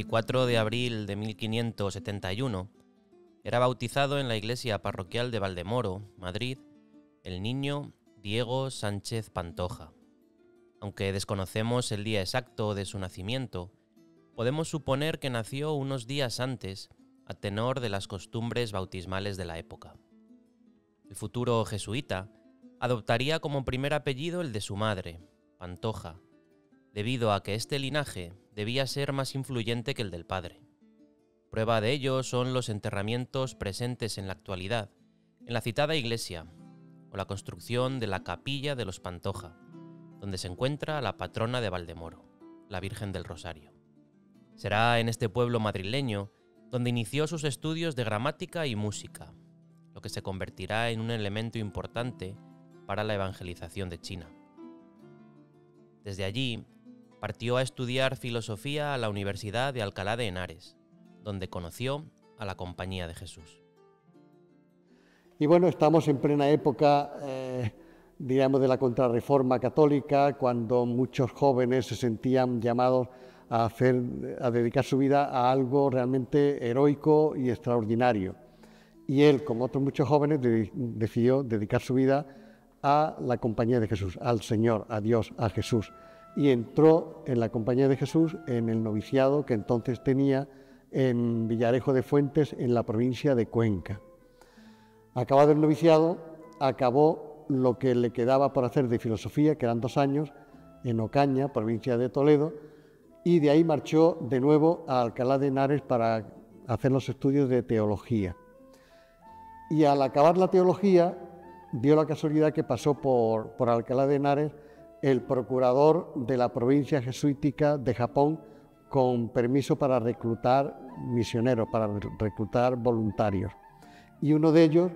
4 de abril de 1571 era bautizado en la iglesia parroquial de Valdemoro, Madrid, el niño Diego Sánchez Pantoja. Aunque desconocemos el día exacto de su nacimiento, podemos suponer que nació unos días antes, a tenor de las costumbres bautismales de la época. El futuro jesuita adoptaría como primer apellido el de su madre, Pantoja, debido a que este linaje debía ser más influyente que el del padre. Prueba de ello son los enterramientos presentes en la actualidad en la citada iglesia, o la construcción de la capilla de los Pantoja, donde se encuentra la patrona de Valdemoro, la Virgen del Rosario. Será en este pueblo madrileño donde inició sus estudios de gramática y música, lo que se convertirá en un elemento importante para la evangelización de China. Desde allí, partió a estudiar filosofía a la Universidad de Alcalá de Henares, donde conoció a la Compañía de Jesús. Y bueno, estamos en plena época, digamos, de la contrarreforma católica, cuando muchos jóvenes se sentían llamados a dedicar su vida a algo realmente heroico y extraordinario. Y él, como otros muchos jóvenes, decidió dedicar su vida a la Compañía de Jesús, al Señor, a Dios, a Jesús. Y entró en la Compañía de Jesús en el noviciado que entonces tenía en Villarejo de Fuentes, en la provincia de Cuenca. Acabado el noviciado, acabó lo que le quedaba por hacer de filosofía, que eran 2 años, en Ocaña, provincia de Toledo, y de ahí marchó de nuevo a Alcalá de Henares para hacer los estudios de teología. Y al acabar la teología, dio la casualidad que pasó por Alcalá de Henares el procurador de la provincia jesuítica de Japón, con permiso para reclutar misioneros, para reclutar voluntarios. Y uno de ellos,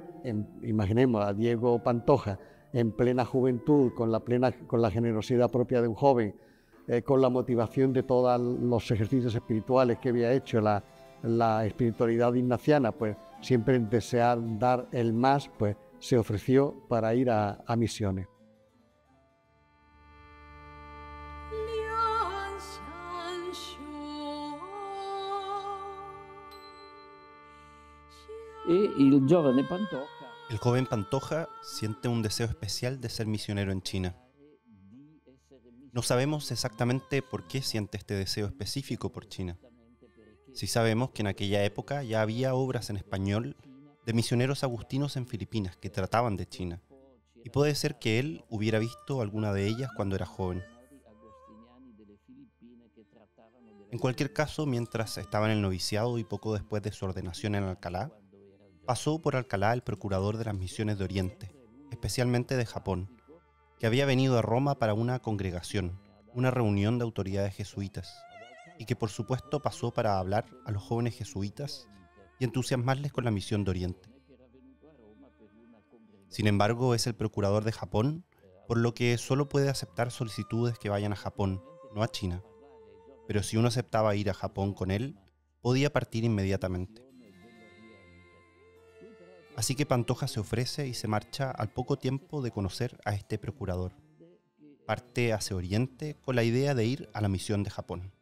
imaginemos a Diego Pantoja, en plena juventud, con la generosidad propia de un joven, con la motivación de todos los ejercicios espirituales que había hecho, la espiritualidad ignaciana, pues siempre en desear dar el más, pues se ofreció para ir a misiones. El joven Pantoja siente un deseo especial de ser misionero en China. No sabemos exactamente por qué siente este deseo específico por China. Sí sabemos que en aquella época ya había obras en español de misioneros agustinos en Filipinas que trataban de China, y puede ser que él hubiera visto alguna de ellas cuando era joven. En cualquier caso, mientras estaba en el noviciado y poco después de su ordenación en Alcalá, pasó por Alcalá el procurador de las misiones de Oriente, especialmente de Japón, que había venido a Roma para una congregación, una reunión de autoridades jesuitas, y que por supuesto pasó para hablar a los jóvenes jesuitas y entusiasmarles con la misión de Oriente. Sin embargo, es el procurador de Japón, por lo que solo puede aceptar solicitudes que vayan a Japón, no a China. Pero si uno aceptaba ir a Japón con él, podía partir inmediatamente. Así que Pantoja se ofrece y se marcha al poco tiempo de conocer a este procurador. Parte hacia Oriente con la idea de ir a la misión de Japón.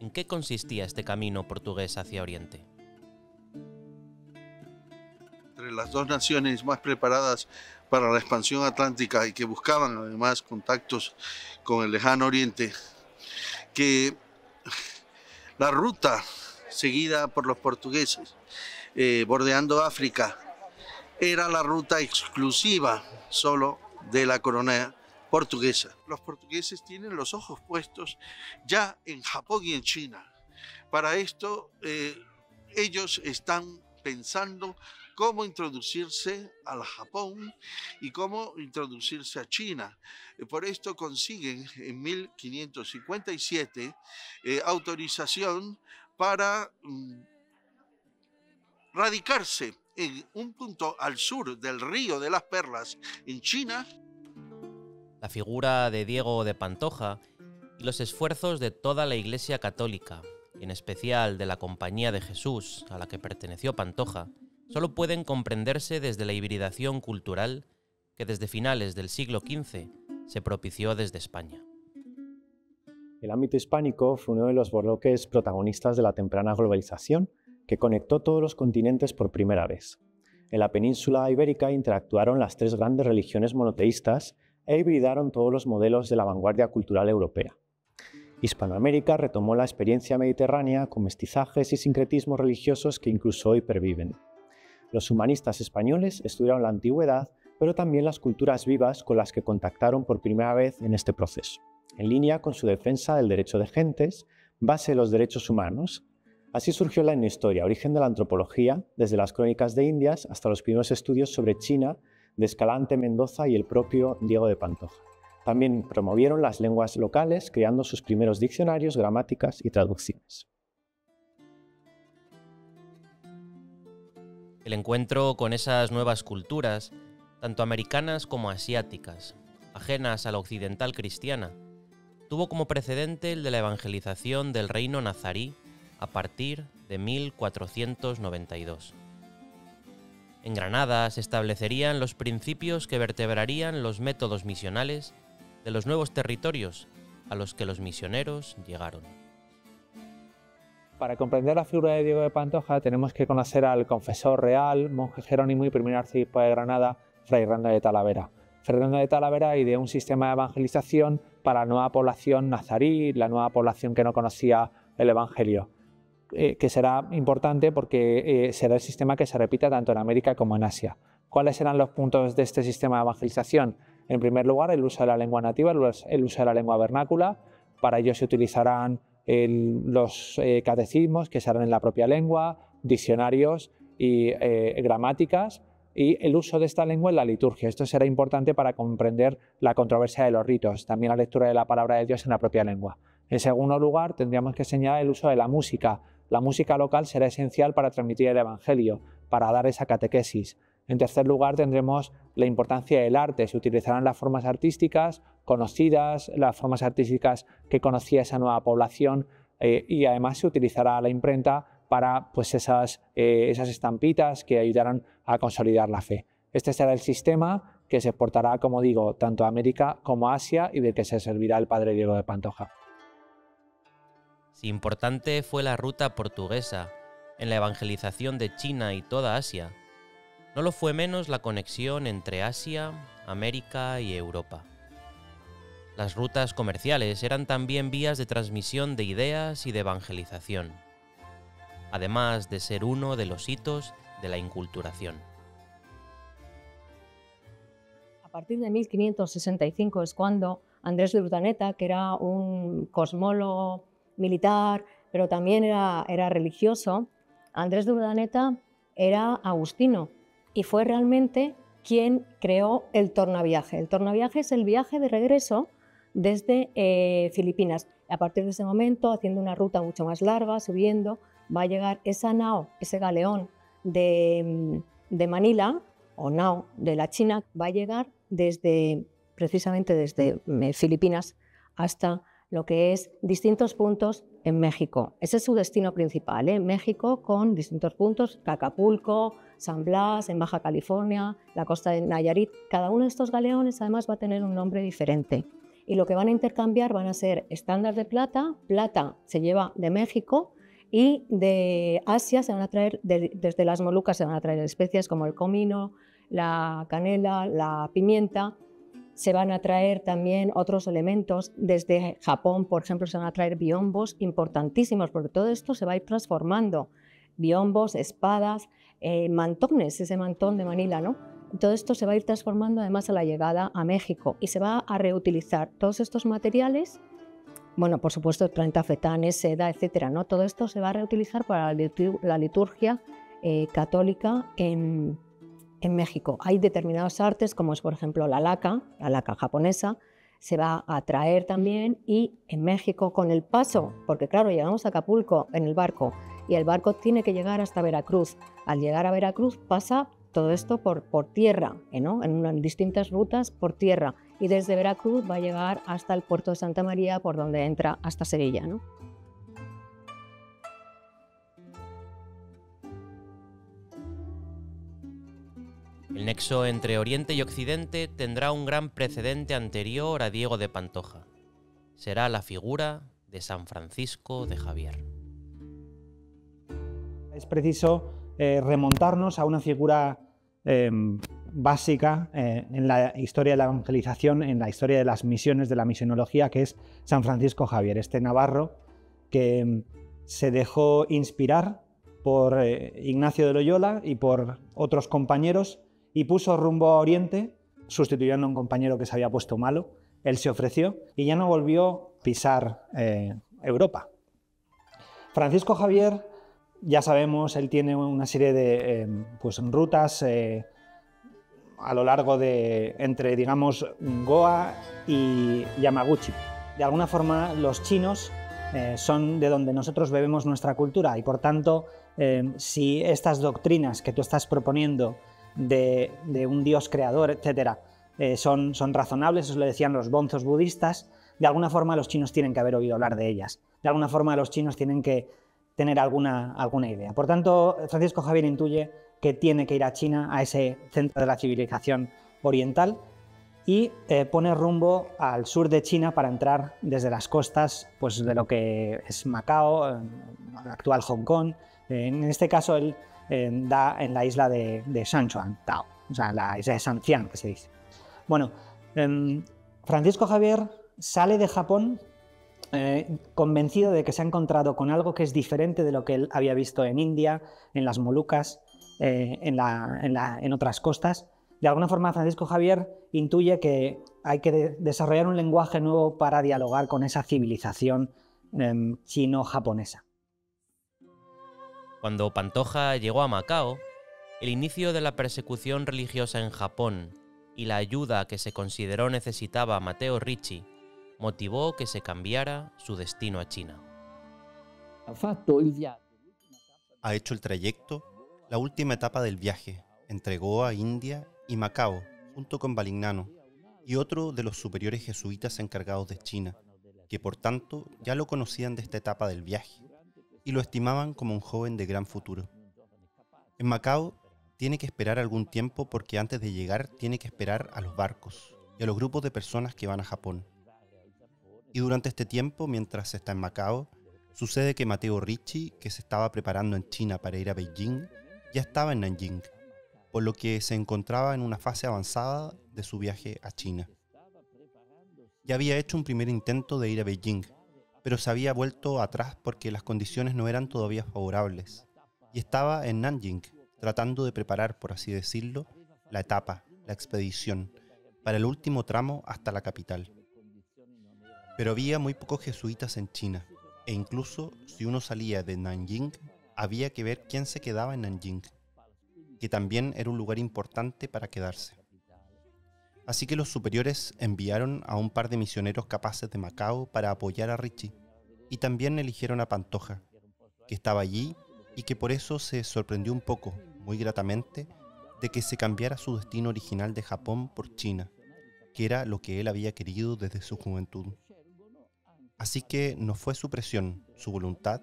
¿En qué consistía este camino portugués hacia Oriente? Entre las 2 naciones más preparadas para la expansión atlántica y que buscaban además contactos con el lejano Oriente, que la ruta seguida por los portugueses bordeando África era la ruta exclusiva solo de la corona portuguesa. Los portugueses tienen los ojos puestos ya en Japón y en China. Para esto ellos están pensando cómo introducirse al Japón y cómo introducirse a China. Por esto consiguen en 1557 autorización para radicarse en un punto al sur del Río de las Perlas, en China. La figura de Diego de Pantoja y los esfuerzos de toda la Iglesia Católica, y en especial de la Compañía de Jesús, a la que perteneció Pantoja, solo pueden comprenderse desde la hibridación cultural que desde finales del siglo XV se propició desde España. El ámbito hispánico fue uno de los bloques protagonistas de la temprana globalización, que conectó todos los continentes por primera vez. En la península ibérica interactuaron las tres grandes religiones monoteístas e hibridaron todos los modelos de la vanguardia cultural europea. Hispanoamérica retomó la experiencia mediterránea con mestizajes y sincretismos religiosos que incluso hoy perviven. Los humanistas españoles estudiaron la antigüedad, pero también las culturas vivas con las que contactaron por primera vez en este proceso, en línea con su defensa del derecho de gentes, base de los derechos humanos. Así surgió la etnohistoria, origen de la antropología, desde las crónicas de Indias hasta los primeros estudios sobre China de Escalante Mendoza y el propio Diego de Pantoja. También promovieron las lenguas locales, creando sus primeros diccionarios, gramáticas y traducciones. El encuentro con esas nuevas culturas, tanto americanas como asiáticas, ajenas a la occidental cristiana, tuvo como precedente el de la evangelización del reino nazarí a partir de 1492. En Granada se establecerían los principios que vertebrarían los métodos misionales de los nuevos territorios a los que los misioneros llegaron. Para comprender la figura de Diego de Pantoja tenemos que conocer al confesor real, monje jerónimo y primer arzobispo de Granada, Fray Hernando de Talavera. Fray Hernando de Talavera ideó un sistema de evangelización para la nueva población nazarí, la nueva población que no conocía el Evangelio, que será importante porque será el sistema que se repita tanto en América como en Asia. ¿Cuáles serán los puntos de este sistema de evangelización? En primer lugar, el uso de la lengua nativa, el uso de la lengua vernácula. Para ello se utilizarán los catecismos, que serán en la propia lengua, diccionarios y gramáticas, y el uso de esta lengua en la liturgia. Esto será importante para comprender la controversia de los ritos, también la lectura de la palabra de Dios en la propia lengua. En segundo lugar, tendríamos que señalar el uso de la música. La música local será esencial para transmitir el Evangelio, para dar esa catequesis. En tercer lugar, tendremos la importancia del arte. Se utilizarán las formas artísticas conocidas, las formas artísticas que conocía esa nueva población, y además se utilizará la imprenta para esas estampitas que ayudarán a consolidar la fe. Este será el sistema que se exportará, como digo, tanto a América como a Asia y del que se servirá el padre Diego de Pantoja. Si importante fue la ruta portuguesa en la evangelización de China y toda Asia, no lo fue menos la conexión entre Asia, América y Europa. Las rutas comerciales eran también vías de transmisión de ideas y de evangelización, además de ser uno de los hitos de la inculturación. A partir de 1565 es cuando Andrés de Urdaneta, que era un cosmólogo militar, pero también era religioso, Andrés de Urdaneta era agustino y fue realmente quien creó el tornaviaje. El tornaviaje es el viaje de regreso desde Filipinas. A partir de ese momento, haciendo una ruta mucho más larga, subiendo, va a llegar esa nao, ese galeón de Manila, o nao de la China, va a llegar precisamente desde Filipinas hasta lo que es distintos puntos en México. Ese es su destino principal, México, con distintos puntos, Acapulco, San Blas, en Baja California, la costa de Nayarit. Cada uno de estos galeones además va a tener un nombre diferente. Y lo que van a intercambiar van a ser estándares de plata. Plata se lleva de México, y de Asia se van a traer, desde las Molucas se van a traer especies como el comino, la canela, la pimienta. Se van a traer también otros elementos. Desde Japón, por ejemplo, se van a traer biombos importantísimos, porque todo esto se va a ir transformando. Biombos, espadas, mantones, ese mantón de Manila, ¿no? Todo esto se va a ir transformando además a la llegada a México, y se va a reutilizar todos estos materiales. Bueno, por supuesto, tafetanes, seda, etcétera, ¿no? Todo esto se va a reutilizar para la liturgia católica en México. Hay determinados artes, como es por ejemplo la laca japonesa, se va a traer también, y en México con el paso, porque claro, llegamos a Acapulco en el barco y el barco tiene que llegar hasta Veracruz. Al llegar a Veracruz pasa todo esto por tierra, ¿no? En distintas rutas por tierra, y desde Veracruz va a llegar hasta el puerto de Santa María, por donde entra hasta Sevilla, ¿no? El nexo entre Oriente y Occidente tendrá un gran precedente anterior a Diego de Pantoja. Será la figura de San Francisco de Javier. Es preciso remontarnos a una figura básica en la historia de la evangelización, en la historia de las misiones, de la misionología, que es San Francisco Javier, este navarro que se dejó inspirar por Ignacio de Loyola y por otros compañeros y puso rumbo a Oriente, sustituyendo a un compañero que se había puesto malo. Él se ofreció y ya no volvió a pisar Europa. Francisco Javier, ya sabemos, él tiene una serie de rutas a lo largo de entre, digamos, Goa y Yamaguchi. De alguna forma, los chinos son de donde nosotros bebemos nuestra cultura y, por tanto, si estas doctrinas que tú estás proponiendo de un Dios creador, etcétera, son razonables, eso lo decían los bonzos budistas, de alguna forma los chinos tienen que haber oído hablar de ellas. De alguna forma los chinos tienen que tener alguna idea. Por tanto, Francisco Javier intuye que tiene que ir a China, a ese centro de la civilización oriental, y pone rumbo al sur de China para entrar desde las costas pues, de lo que es Macao, actual Hong Kong. En este caso, él da en la isla de Sanchuantao, o sea, la isla de Santian, que se dice. Bueno, Francisco Javier sale de Japón convencido de que se ha encontrado con algo que es diferente de lo que él había visto en India, en las Molucas, en otras costas. De alguna forma, Francisco Javier intuye que hay que desarrollar un lenguaje nuevo para dialogar con esa civilización chino-japonesa. Cuando Pantoja llegó a Macao, el inicio de la persecución religiosa en Japón y la ayuda que se consideró necesitaba Matteo Ricci motivó que se cambiara su destino a China. Ha hecho el trayecto, la última etapa del viaje, entre Goa, India y Macao, junto con Valignano y otro de los superiores jesuitas encargados de China, que por tanto ya lo conocían de esta etapa del viaje y lo estimaban como un joven de gran futuro. En Macao tiene que esperar algún tiempo porque antes de llegar tiene que esperar a los barcos y a los grupos de personas que van a Japón. Y durante este tiempo, mientras está en Macao, sucede que Matteo Ricci, que se estaba preparando en China para ir a Beijing, ya estaba en Nanjing, por lo que se encontraba en una fase avanzada de su viaje a China. Ya había hecho un primer intento de ir a Beijing, pero se había vuelto atrás porque las condiciones no eran todavía favorables, y estaba en Nanjing, tratando de preparar, por así decirlo, la etapa, la expedición, para el último tramo hasta la capital. Pero había muy pocos jesuitas en China, e incluso si uno salía de Nanjing, había que ver quién se quedaba en Nanjing, que también era un lugar importante para quedarse. Así que los superiores enviaron a un par de misioneros capaces de Macao para apoyar a Ricci, y también eligieron a Pantoja, que estaba allí y que por eso se sorprendió un poco, muy gratamente, de que se cambiara su destino original de Japón por China, que era lo que él había querido desde su juventud. Así que no fue su presión, su voluntad,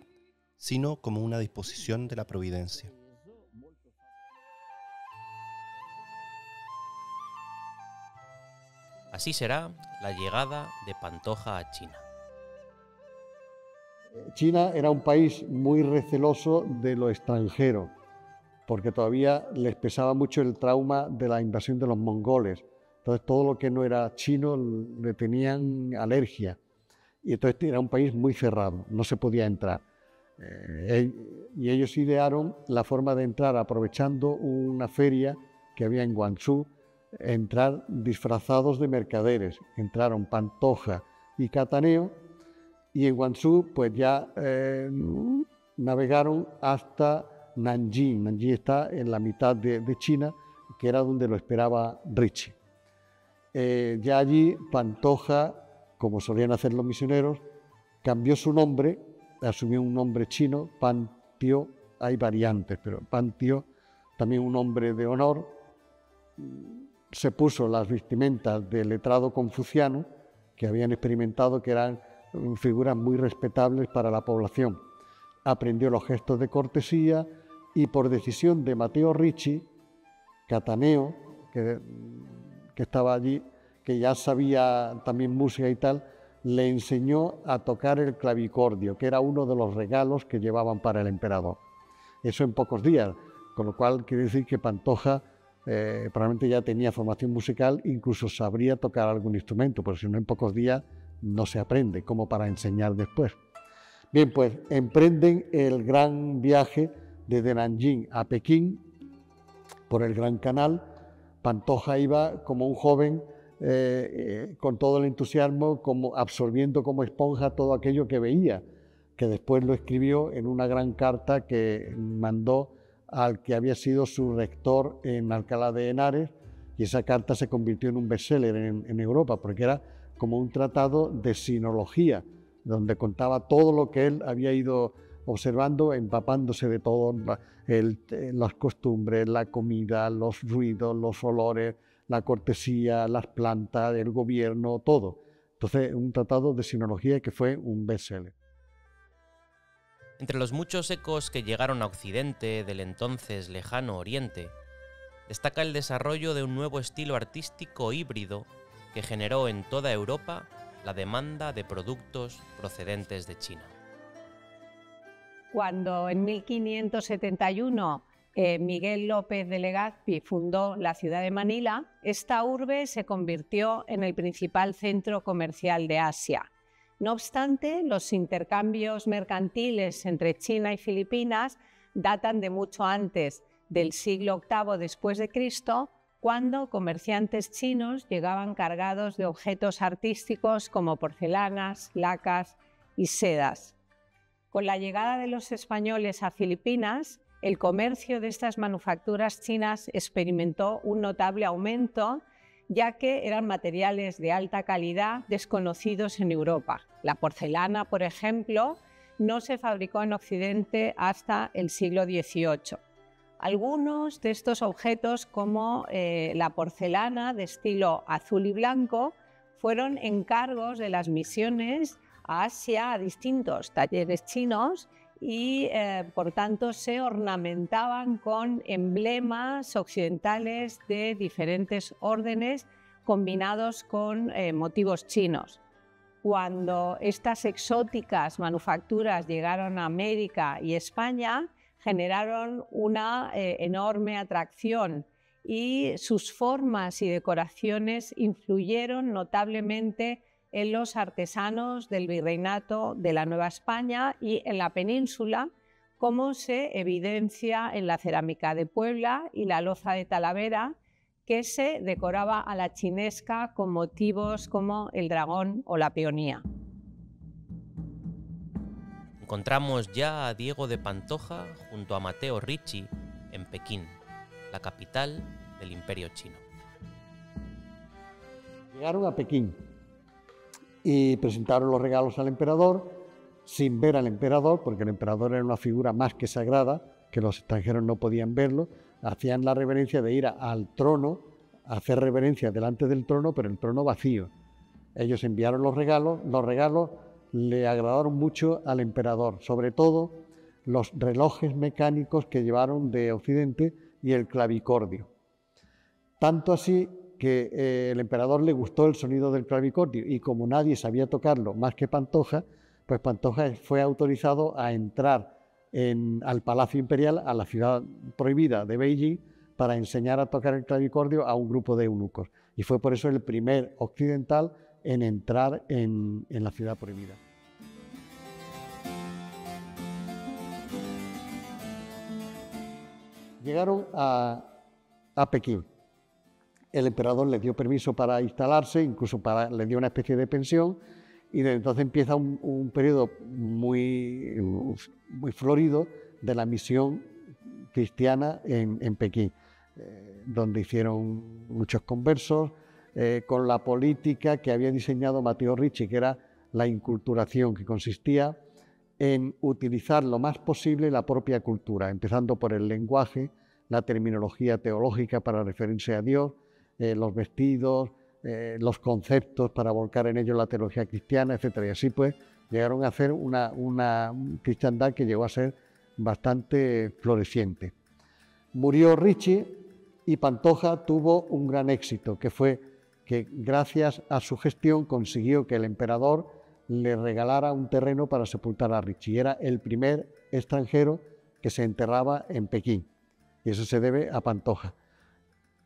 sino como una disposición de la providencia. Así será la llegada de Pantoja a China. China era un país muy receloso de lo extranjero, porque todavía les pesaba mucho el trauma de la invasión de los mongoles. Entonces todo lo que no era chino le tenían alergia. Y entonces era un país muy cerrado, no se podía entrar. Y ellos idearon la forma de entrar aprovechando una feria que había en Guangzhou, entrar disfrazados de mercaderes. Entraron Pantoja y Cataneo, y en Guangzhou pues ya navegaron hasta Nanjing. Nanjing está en la mitad de China, que era donde lo esperaba Ricci. Ya allí Pantoja, como solían hacer los misioneros, cambió su nombre, asumió un nombre chino, Pantio. Hay variantes, pero Pantio, también un nombre de honor. Se puso las vestimentas del letrado confuciano, que habían experimentado que eran figuras muy respetables para la población. Aprendió los gestos de cortesía y por decisión de Matteo Ricci, Cataneo, que estaba allí, que ya sabía también música y tal, le enseñó a tocar el clavicordio, que era uno de los regalos que llevaban para el emperador. Eso en pocos días, con lo cual quiere decir que Pantoja probablemente ya tenía formación musical, incluso sabría tocar algún instrumento, porque si no en pocos días no se aprende, como para enseñar después. Bien, pues emprenden el gran viaje desde Nanjing a Pekín por el Gran Canal. Pantoja iba como un joven con todo el entusiasmo, como absorbiendo como esponja todo aquello que veía, que después lo escribió en una gran carta que mandó al que había sido su rector en Alcalá de Henares, y esa carta se convirtió en un bestseller en Europa, porque era como un tratado de sinología, donde contaba todo lo que él había ido observando, empapándose de todo, las costumbres, la comida, los ruidos, los olores, la cortesía, las plantas, el gobierno, todo. Entonces, un tratado de sinología que fue un bestseller. Entre los muchos ecos que llegaron a Occidente del entonces lejano Oriente, destaca el desarrollo de un nuevo estilo artístico híbrido que generó en toda Europa la demanda de productos procedentes de China. Cuando en 1571 Miguel López de Legazpi fundó la ciudad de Manila, esta urbe se convirtió en el principal centro comercial de Asia. No obstante, los intercambios mercantiles entre China y Filipinas datan de mucho antes del siglo VIII después de Cristo, cuando comerciantes chinos llegaban cargados de objetos artísticos como porcelanas, lacas y sedas. Con la llegada de los españoles a Filipinas, el comercio de estas manufacturas chinas experimentó un notable aumento, ya que eran materiales de alta calidad desconocidos en Europa. La porcelana, por ejemplo, no se fabricó en Occidente hasta el siglo XVIII. Algunos de estos objetos, como la porcelana de estilo azul y blanco, fueron encargos de las misiones a Asia, a distintos talleres chinos, y por tanto se ornamentaban con emblemas occidentales de diferentes órdenes combinados con motivos chinos. Cuando estas exóticas manufacturas llegaron a América y España, generaron una enorme atracción, y sus formas y decoraciones influyeron notablemente en los artesanos del virreinato de la Nueva España y en la península, como se evidencia en la cerámica de Puebla y la loza de Talavera, que se decoraba a la chinesca con motivos como el dragón o la peonía. Encontramos ya a Diego de Pantoja junto a Matteo Ricci en Pekín, la capital del Imperio Chino. Llegaron a Pekín y presentaron los regalos al emperador sin ver al emperador, porque el emperador era una figura más que sagrada, que los extranjeros no podían verlo. Hacían la reverencia de ir al trono, a hacer reverencia delante del trono, pero el trono vacío. Ellos enviaron los regalos le agradaron mucho al emperador, sobre todo los relojes mecánicos que llevaron de Occidente y el clavicordio. Tanto así que el emperador le gustó el sonido del clavicordio, y como nadie sabía tocarlo más que Pantoja, pues Pantoja fue autorizado a entrar al Palacio Imperial, a la ciudad prohibida de Beijing, para enseñar a tocar el clavicordio a un grupo de eunucos. Y fue por eso el primer occidental en entrar en la ciudad prohibida. Llegaron a Pekín. El emperador le dio permiso para instalarse, incluso le dio una especie de pensión, y desde entonces empieza un periodo muy florido de la misión cristiana en Pekín, donde hicieron muchos conversos, con la política que había diseñado Matteo Ricci, que era la inculturación, que consistía en utilizar lo más posible la propia cultura, empezando por el lenguaje, la terminología teológica para referirse a Dios, los vestidos, los conceptos para volcar en ellos la teología cristiana, etc. Y así pues llegaron a hacer una cristiandad que llegó a ser bastante floreciente. Murió Ricci y Pantoja tuvo un gran éxito, que fue que gracias a su gestión consiguió que el emperador le regalara un terreno para sepultar a Ricci. Era el primer extranjero que se enterraba en Pekín, y eso se debe a Pantoja.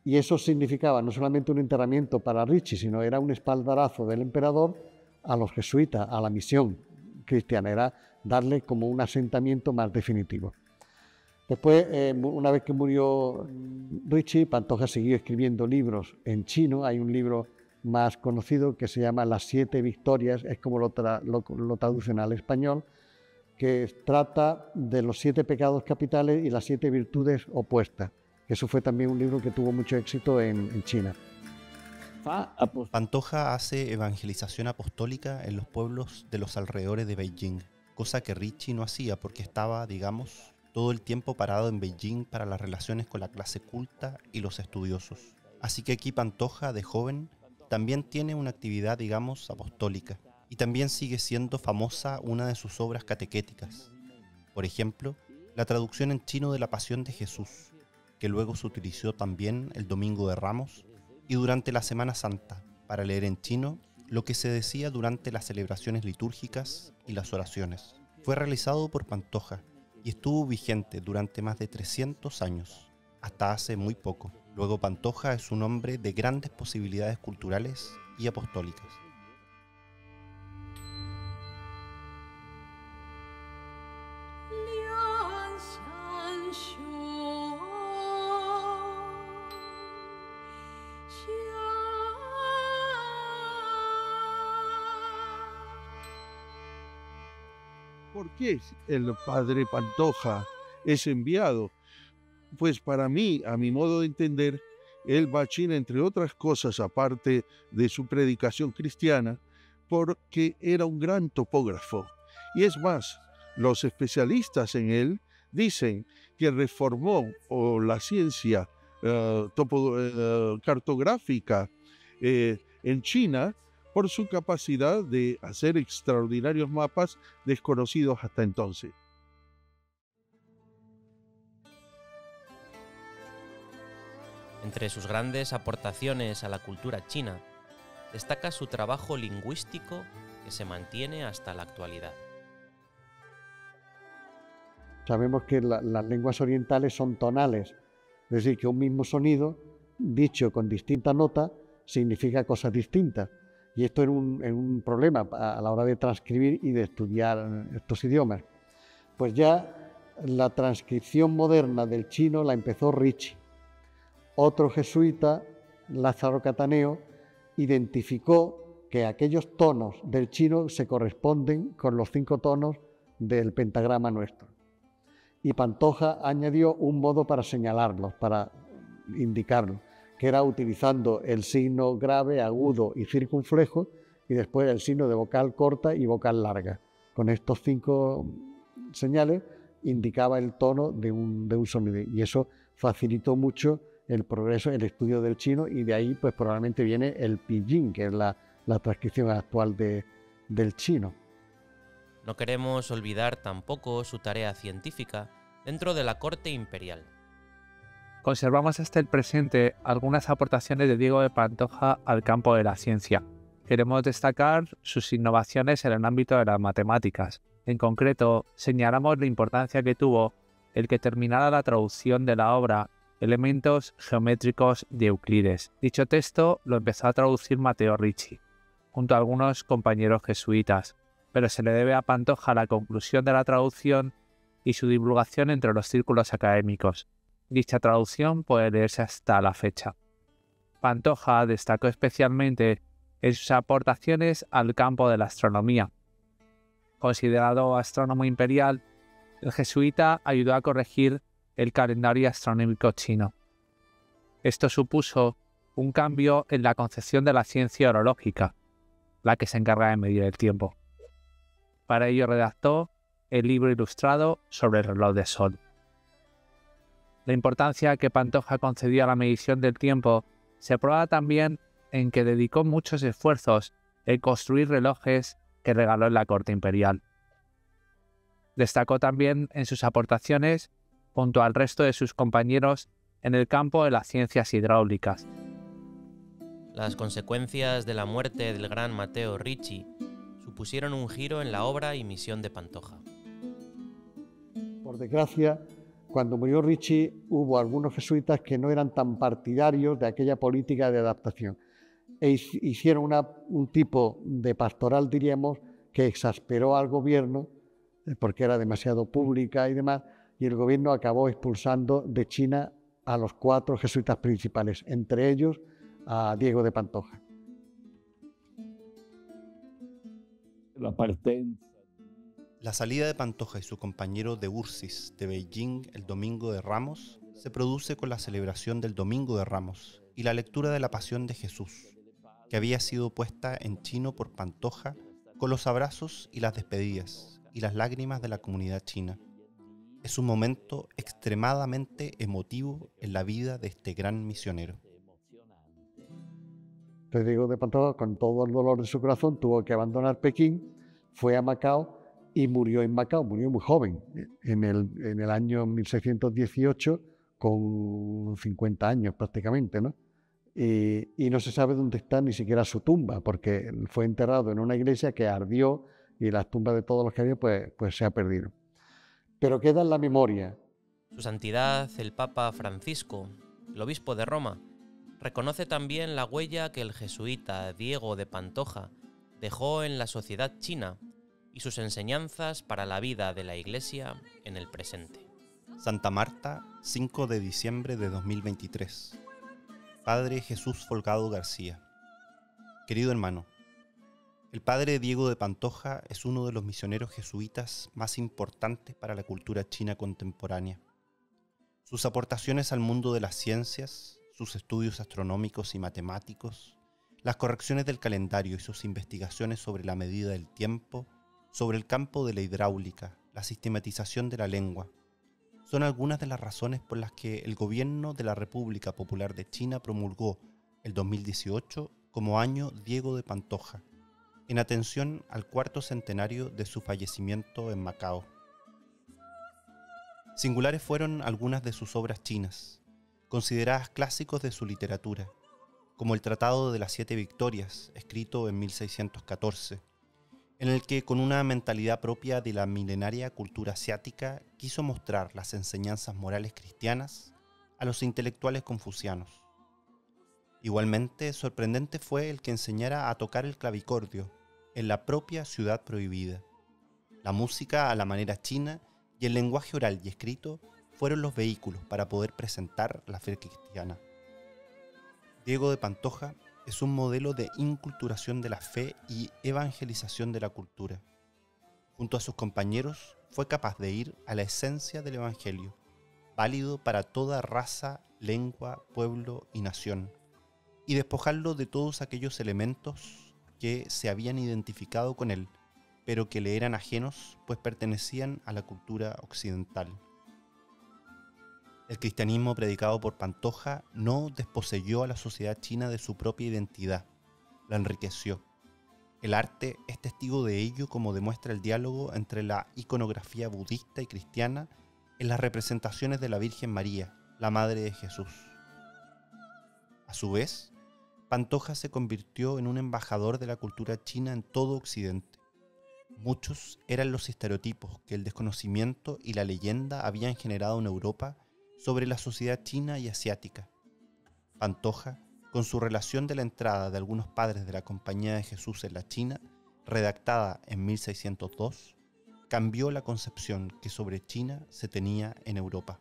Y eso significaba no solamente un enterramiento para Ricci, sino era un espaldarazo del emperador a los jesuitas, a la misión cristiana, era darle como un asentamiento más definitivo. Después, una vez que murió Ricci, Pantoja siguió escribiendo libros en chino. Hay un libro más conocido que se llama Las 7 Victorias, es como lo traducen al español, que trata de los 7 pecados capitales y las 7 virtudes opuestas. Eso fue también un libro que tuvo mucho éxito en China. Pantoja hace evangelización apostólica en los pueblos de los alrededores de Beijing, cosa que Ricci no hacía porque estaba, digamos, todo el tiempo parado en Beijing para las relaciones con la clase culta y los estudiosos. Así que aquí Pantoja, de joven, también tiene una actividad, digamos, apostólica, y también sigue siendo famosa una de sus obras catequéticas. Por ejemplo, la traducción en chino de la Pasión de Jesús, que luego se utilizó también el Domingo de Ramos y durante la Semana Santa, para leer en chino lo que se decía durante las celebraciones litúrgicas y las oraciones. Fue realizado por Pantoja y estuvo vigente durante más de 300 años, hasta hace muy poco. Luego Pantoja es un hombre de grandes posibilidades culturales y apostólicas. ¿Por qué el padre Pantoja es enviado? Pues para mí, a mi modo de entender, él va a China, entre otras cosas, aparte de su predicación cristiana, porque era un gran topógrafo. Y es más, los especialistas en él dicen que reformó la ciencia cartográfica en China por su capacidad de hacer extraordinarios mapas desconocidos hasta entonces. Entre sus grandes aportaciones a la cultura china, destaca su trabajo lingüístico que se mantiene hasta la actualidad. Sabemos que las lenguas orientales son tonales, es decir, que un mismo sonido, dicho con distinta nota, significa cosas distintas. Y esto era un problema a la hora de transcribir y de estudiar estos idiomas. Pues ya la transcripción moderna del chino la empezó Ricci. Otro jesuita, Lázaro Cataneo, identificó que aquellos tonos del chino se corresponden con los 5 tonos del pentagrama nuestro. Y Pantoja añadió un modo para señalarlos, para indicarlos, que era utilizando el signo grave, agudo y circunflejo, y después el signo de vocal corta y vocal larga. Con estos 5 señales indicaba el tono de un sonido, y eso facilitó mucho el progreso, el estudio del chino, y de ahí pues probablemente viene el pinyin, que es la transcripción actual del chino. No queremos olvidar tampoco su tarea científica dentro de la corte imperial. Conservamos hasta el presente algunas aportaciones de Diego de Pantoja al campo de la ciencia. Queremos destacar sus innovaciones en el ámbito de las matemáticas. En concreto, señalamos la importancia que tuvo el que terminara la traducción de la obra Elementos geométricos de Euclides. Dicho texto lo empezó a traducir Matteo Ricci, junto a algunos compañeros jesuitas, pero se le debe a Pantoja la conclusión de la traducción y su divulgación entre los círculos académicos. Dicha traducción puede leerse hasta la fecha. Pantoja destacó especialmente en sus aportaciones al campo de la astronomía. Considerado astrónomo imperial, el jesuita ayudó a corregir el calendario astronómico chino. Esto supuso un cambio en la concepción de la ciencia horológica, la que se encarga de medir el tiempo. Para ello redactó el libro ilustrado sobre el reloj de sol. La importancia que Pantoja concedió a la medición del tiempo se prueba también en que dedicó muchos esfuerzos en construir relojes que regaló en la corte imperial. Destacó también en sus aportaciones junto al resto de sus compañeros en el campo de las ciencias hidráulicas. las consecuencias de la muerte del gran Matteo Ricci supusieron un giro en la obra y misión de Pantoja. Por desgracia, cuando murió Ricci, hubo algunos jesuitas que no eran tan partidarios de aquella política de adaptación e hicieron un tipo de pastoral, diríamos, que exasperó al gobierno porque era demasiado pública y demás, y el gobierno acabó expulsando de China a los 4 jesuitas principales, entre ellos a Diego de Pantoja. La salida de Pantoja y su compañero de Ursis de Beijing el Domingo de Ramos se produce con la celebración del Domingo de Ramos y la lectura de la Pasión de Jesús, que había sido puesta en chino por Pantoja con los abrazos y las despedidas y las lágrimas de la comunidad china. Es un momento extremadamente emotivo en la vida de este gran misionero. Diego de Pantoja, con todo el dolor de su corazón, tuvo que abandonar Pekín, fue a Macao y murió en Macao, murió muy joven, en el año 1618, con 50 años prácticamente, ¿no? Y no se sabe dónde está ni siquiera su tumba, porque fue enterrado en una iglesia que ardió y las tumbas de todos los que había pues se ha perdido. Pero queda en la memoria. Su santidad, el Papa Francisco, el obispo de Roma, reconoce también la huella que el jesuita Diego de Pantoja dejó en la sociedad china y sus enseñanzas para la vida de la Iglesia en el presente. Santa Marta, 5 de diciembre de 2023. Padre Jesús Folgado García. Querido hermano, el padre Diego de Pantoja es uno de los misioneros jesuitas más importantes para la cultura china contemporánea. Sus aportaciones al mundo de las ciencias, sus estudios astronómicos y matemáticos, las correcciones del calendario y sus investigaciones sobre la medida del tiempo, sobre el campo de la hidráulica, la sistematización de la lengua, son algunas de las razones por las que el gobierno de la República Popular de China promulgó el 2018 como año Diego de Pantoja, en atención al 4º centenario de su fallecimiento en Macao. Singulares fueron algunas de sus obras chinas, consideradas clásicos de su literatura, como el Tratado de las 7 Victorias, escrito en 1614, en el que con una mentalidad propia de la milenaria cultura asiática quiso mostrar las enseñanzas morales cristianas a los intelectuales confucianos. Igualmente sorprendente fue el que enseñara a tocar el clavicordio en la propia ciudad prohibida. La música a la manera china y el lenguaje oral y escrito fueron los vehículos para poder presentar la fe cristiana. Diego de Pantoja es un modelo de inculturación de la fe y evangelización de la cultura. Junto a sus compañeros, fue capaz de ir a la esencia del evangelio, válido para toda raza, lengua, pueblo y nación, y despojarlo de todos aquellos elementos que se habían identificado con él, pero que le eran ajenos, pues pertenecían a la cultura occidental. El cristianismo predicado por Pantoja no desposeyó a la sociedad china de su propia identidad, la enriqueció. El arte es testigo de ello, como demuestra el diálogo entre la iconografía budista y cristiana en las representaciones de la Virgen María, la Madre de Jesús. A su vez, Pantoja se convirtió en un embajador de la cultura china en todo Occidente. Muchos eran los estereotipos que el desconocimiento y la leyenda habían generado en Europa sobre la sociedad china y asiática. Pantoja, con su relación de la entrada de algunos padres de la Compañía de Jesús en la China, redactada en 1602, cambió la concepción que sobre China se tenía en Europa.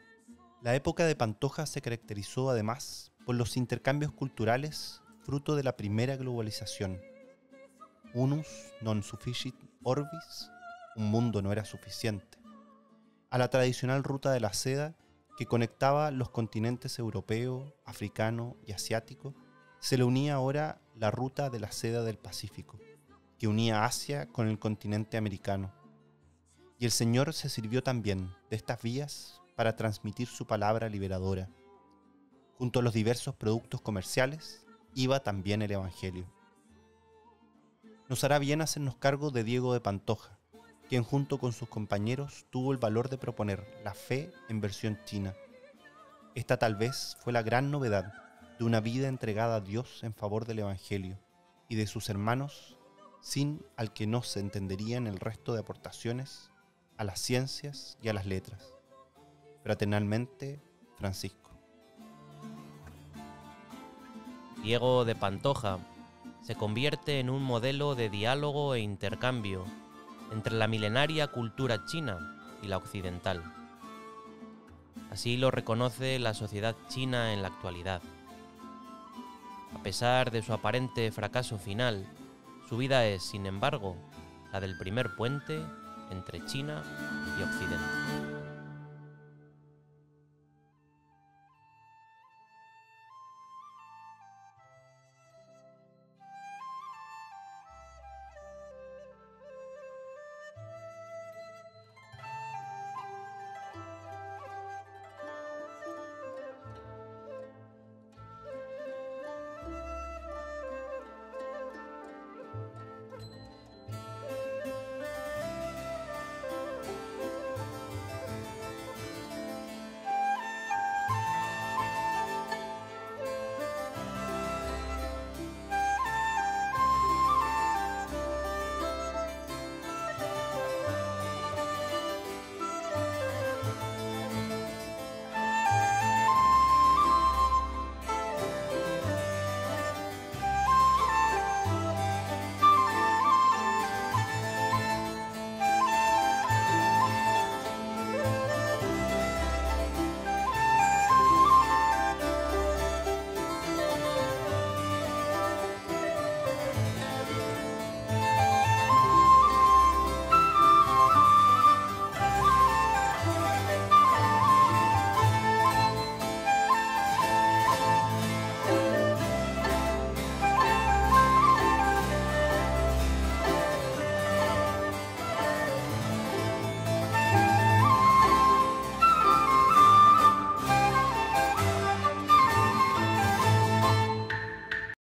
La época de Pantoja se caracterizó además por los intercambios culturales fruto de la primera globalización. Unus non sufficit orbis, un mundo no era suficiente. A la tradicional ruta de la seda que conectaba los continentes europeo, africano y asiático, se le unía ahora la ruta de la seda del Pacífico, que unía Asia con el continente americano. Y el Señor se sirvió también de estas vías para transmitir su palabra liberadora. Junto a los diversos productos comerciales, iba también el Evangelio. Nos hará bien hacernos cargo de Diego de Pantoja, quien junto con sus compañeros tuvo el valor de proponer la fe en versión china. Esta tal vez fue la gran novedad de una vida entregada a Dios en favor del Evangelio y de sus hermanos, sin al que no se entenderían el resto de aportaciones a las ciencias y a las letras. Fraternalmente, Francisco. Diego de Pantoja se convierte en un modelo de diálogo e intercambio entre la milenaria cultura china y la occidental. Así lo reconoce la sociedad china en la actualidad. A pesar de su aparente fracaso final, su vida es, sin embargo, la del primer puente entre China y Occidente.